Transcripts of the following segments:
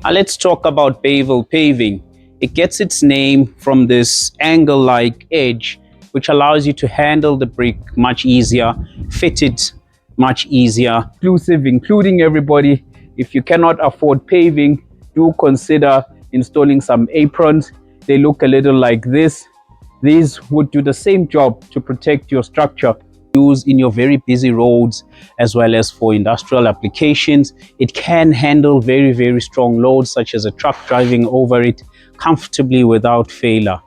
Let's talk about bevel paving. It gets its name from this angle-like edge, which allows you to handle the brick much easier, fit it much easier. Inclusive, including everybody. If you cannot afford paving, do consider installing some aprons. They look a little like this. These would do the same job to protect your structure. Use in your very busy roads as well as for industrial applications. It can handle very strong loads such as a truck driving over it comfortably without failure.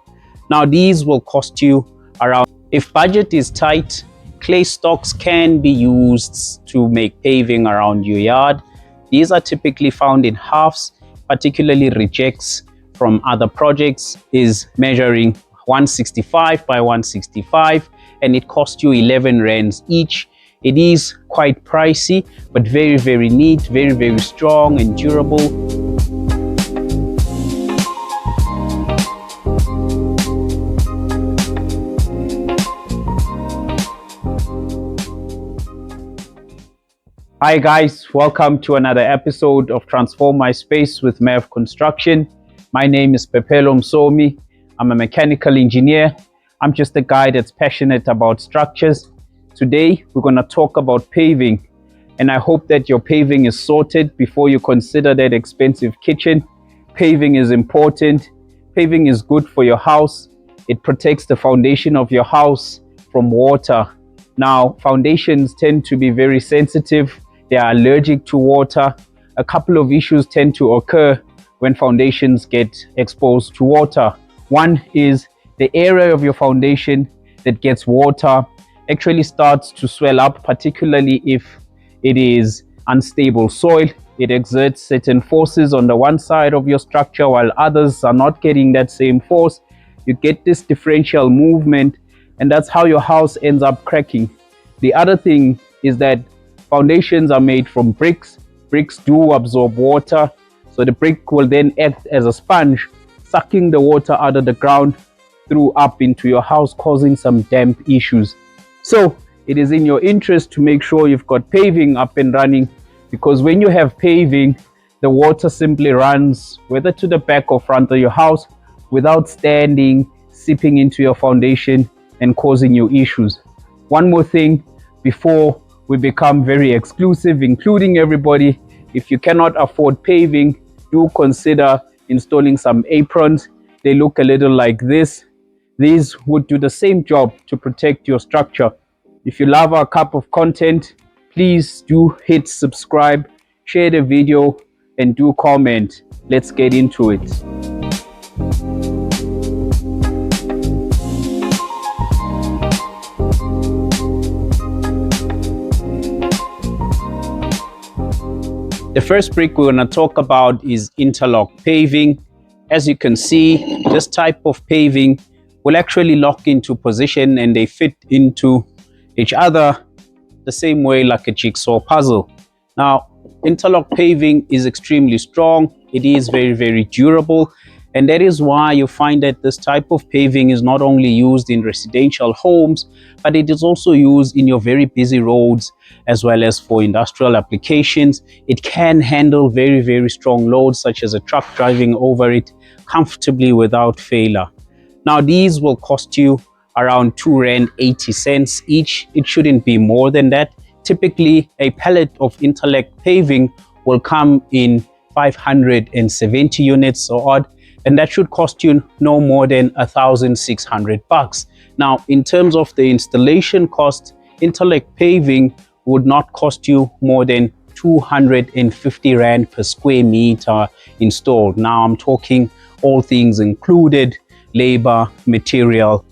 Now these will cost you around, if budget is tight, clay stocks can be used to make paving around your yard. These are typically found in halves, particularly rejects from other projects is measuring 165 by 165, and it costs you 11 rands each. It is quite pricey, but very neat, very strong and durable. Hi guys, welcome to another episode of Transform My Space with Mev Construction. My name is Pepelo Msomi. I'm a mechanical engineer. I'm just a guy that's passionate about structures. Today, we're going to talk about paving, and I hope that your paving is sorted before you consider that expensive kitchen. Paving is important. Paving is good for your house. It protects the foundation of your house from water. Now, foundations tend to be very sensitive. They are allergic to water. A couple of issues tend to occur when foundations get exposed to water. One is the area of your foundation that gets water actually starts to swell up, particularly if it is unstable soil. It exerts certain forces on the one side of your structure while others are not getting that same force. You get this differential movement, and that's how your house ends up cracking. The other thing is that foundations are made from bricks. Bricks do absorb water, so the brick will then act as a sponge, sucking the water out of the ground through up into your house, causing some damp issues. So it is in your interest to make sure you've got paving up and running, because when you have paving, the water simply runs whether to the back or front of your house without standing, seeping into your foundation and causing you issues. One more thing before we become very exclusive, including everybody: if you cannot afford paving, do consider installing some aprons. They look a little like this. These would do the same job to protect your structure. If you love our cup of content, please do hit subscribe, share the video, and do comment. Let's get into it. The first brick we're going to talk about is interlock paving. As you can see, this type of paving will actually lock into position and they fit into each other the same way like a jigsaw puzzle. Now, interlock paving is extremely strong. It is very durable, and that is why you find that this type of paving is not only used in residential homes, but it is also used in your very busy roads as well as for industrial applications. It can handle very strong loads such as a truck driving over it comfortably without failure. Now these will cost you around 2 rand 80 cents each. It shouldn't be more than that. Typically a pallet of interlock paving will come in 570 units or odd, and that should cost you no more than 1,600 bucks. Now, in terms of the installation cost, interlock paving would not cost you more than 250 rand per square meter installed. Now, I'm talking all things included, labor, material.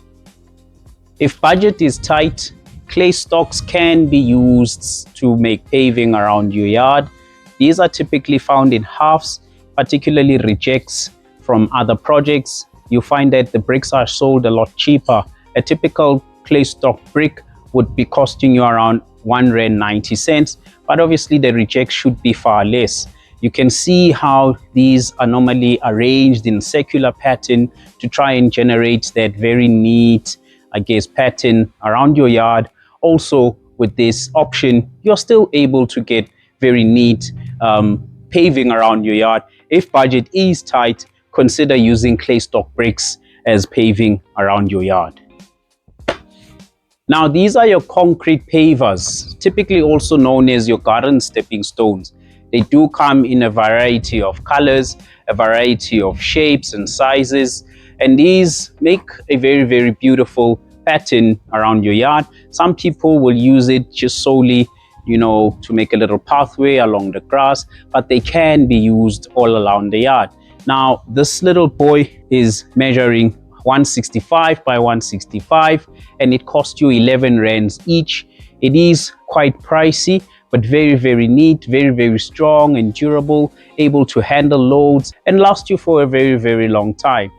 If budget is tight, clay stocks can be used to make paving around your yard. These are typically found in halves, particularly rejects from other projects. You find that the bricks are sold a lot cheaper. A typical clay stock brick would be costing you around 1 rand 90 cents, but obviously the rejects should be far less. You can see how these are normally arranged in circular pattern to try and generate that very neat, pattern around your yard. Also, with this option, you're still able to get very neat paving around your yard. If budget is tight, consider using clay stock bricks as paving around your yard. Now, these are your concrete pavers, typically also known as your garden stepping stones. They do come in a variety of colors, a variety of shapes and sizes, and these make a very, very beautiful pattern around your yard. Some people will use it just solely, to make a little pathway along the grass, but they can be used all around the yard. Now, this little boy is measuring 165 by 165, and it costs you 11 rands each. It is quite pricey, but very, very neat, very, very strong and durable, able to handle loads and last you for a very, very long time.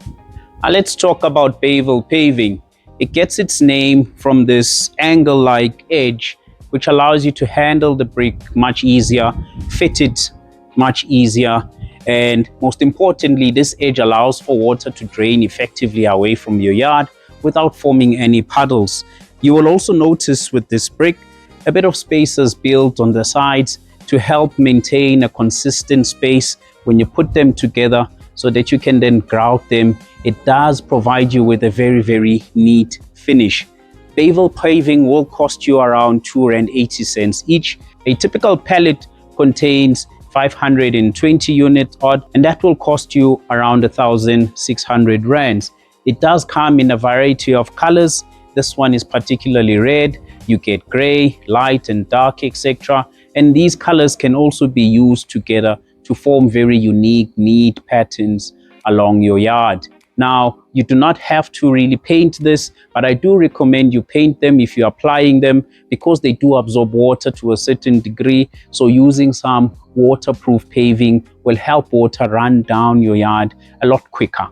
Now let's talk about bevel paving. It gets its name from this angle-like edge, which allows you to handle the brick much easier, fit it much easier, and most importantly, this edge allows for water to drain effectively away from your yard without forming any puddles. You will also notice with this brick, a bit of spacers built on the sides to help maintain a consistent space when you put them together so that you can then grout them. It does provide you with a very, very neat finish. Bevel paving will cost you around R2.80 each. A typical pallet contains 520 units odd, and that will cost you around 1,600 rands. It does come in a variety of colors. This one is particularly red. You get gray, light and dark, etc. And these colors can also be used together to form very unique, neat patterns along your yard. Now, you do not have to really paint this, but I do recommend you paint them if you're applying them, because they do absorb water to a certain degree. So using some waterproof paving will help water run down your yard a lot quicker.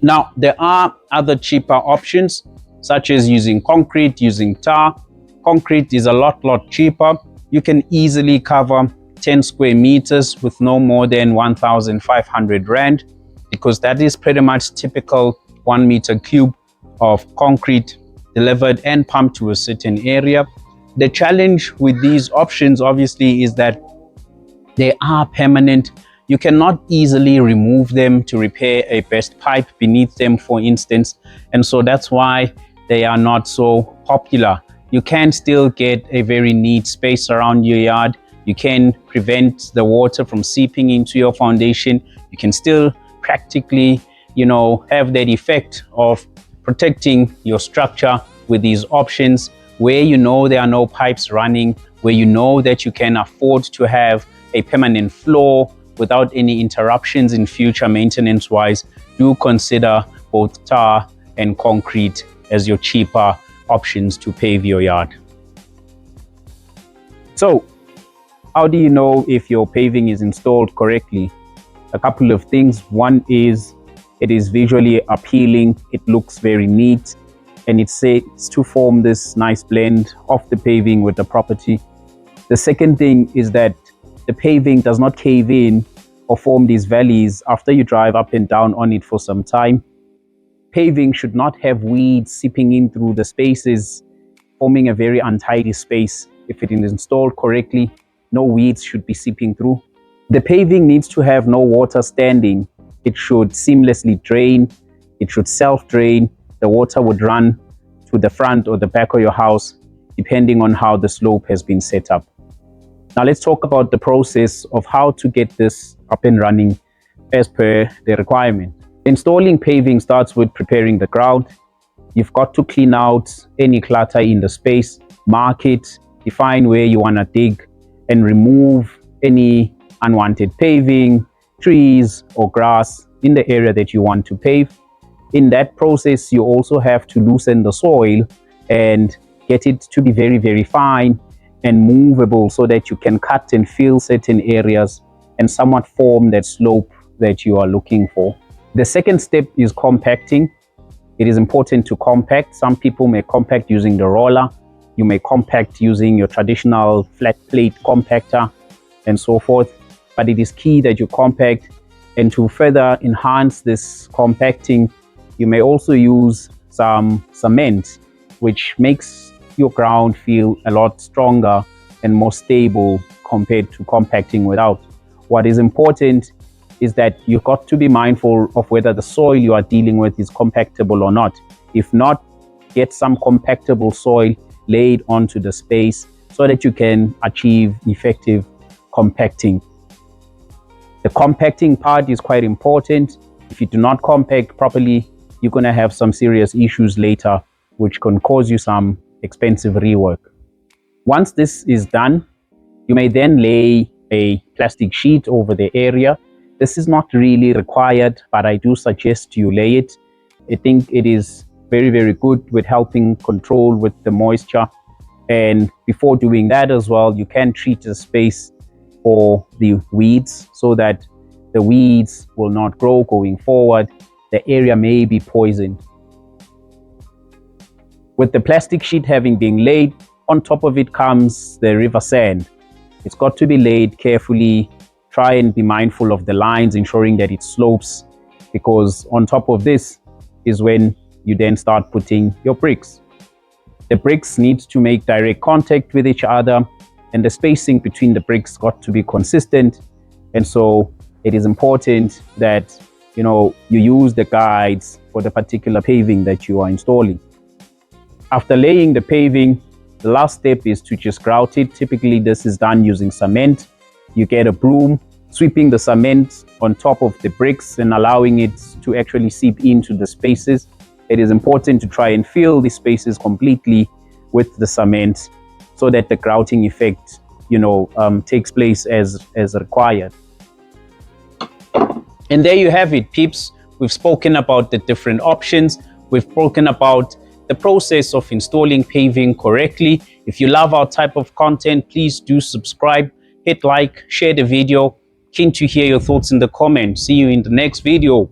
Now, there are other cheaper options, such as using concrete, using tar. Concrete is a lot cheaper. You can easily cover 10 square meters with no more than 1,500 rand, because that is pretty much typical 1 meter cube of concrete delivered and pumped to a certain area. The challenge with these options obviously is that they are permanent. You cannot easily remove them to repair a burst pipe beneath them, for instance, and so that's why they are not so popular. You can still get a very neat space around your yard. You can prevent the water from seeping into your foundation. You can still practically, have that effect of protecting your structure with these options where there are no pipes running, where that you can afford to have a permanent floor without any interruptions in future maintenance wise. Do consider both tar and concrete as your cheaper options to pave your yard. So, how do you know if your paving is installed correctly? A couple of things. One is it is visually appealing, it looks very neat, and it sets to form this nice blend of the paving with the property. The second thing is that the paving does not cave in or form these valleys after you drive up and down on it for some time. Paving should not have weeds seeping in through the spaces, forming a very untidy space. If it is installed correctly, no weeds should be seeping through. The paving needs to have no water standing. It should seamlessly drain. It should self-drain. The water would run to the front or the back of your house, depending on how the slope has been set up. Now let's talk about the process of how to get this up and running as per the requirement. Installing paving starts with preparing the ground. You've got to clean out any clutter in the space, mark it, define where you want to dig, and remove any unwanted paving, trees or grass in the area that you want to pave. In that process, you also have to loosen the soil and get it to be very, very fine and movable so that you can cut and fill certain areas and somewhat form that slope that you are looking for. The second step is compacting. It is important to compact. Some people may compact using the roller. You may compact using your traditional flat plate compactor and so forth. But it is key that you compact, and to further enhance this compacting, you may also use some cement, which makes your ground feel a lot stronger and more stable compared to compacting without. What is important is that you've got to be mindful of whether the soil you are dealing with is compactable or not. If not, get some compactable soil laid onto the space so that you can achieve effective compacting. The compacting part is quite important. If you do not compact properly, you're going to have some serious issues later, which can cause you some expensive rework. Once this is done, you may then lay a plastic sheet over the area. This is not really required, but I do suggest you lay it. I think it is very, very good with helping control with the moisture. And before doing that as well, you can treat the space for the weeds so that the weeds will not grow going forward. The area may be poisoned. With the plastic sheet having been laid, on top of it comes the river sand. It's got to be laid carefully. Try and be mindful of the lines, ensuring that it slopes, because on top of this is when you then start putting your bricks. The bricks need to make direct contact with each other, and the spacing between the bricks got to be consistent. And so it is important that you use the guides for the particular paving that you are installing. After laying the paving, the last step is to just grout it. Typically, this is done using cement. You get a broom, sweeping the cement on top of the bricks and allowing it to actually seep into the spaces. It is important to try and fill the spaces completely with the cement so that the grouting effect, takes place as required. And there you have it, peeps. We've spoken about the different options. We've spoken about the process of installing paving correctly. If you love our type of content, please do subscribe, hit like, share the video. Keen to hear your thoughts in the comments. See you in the next video.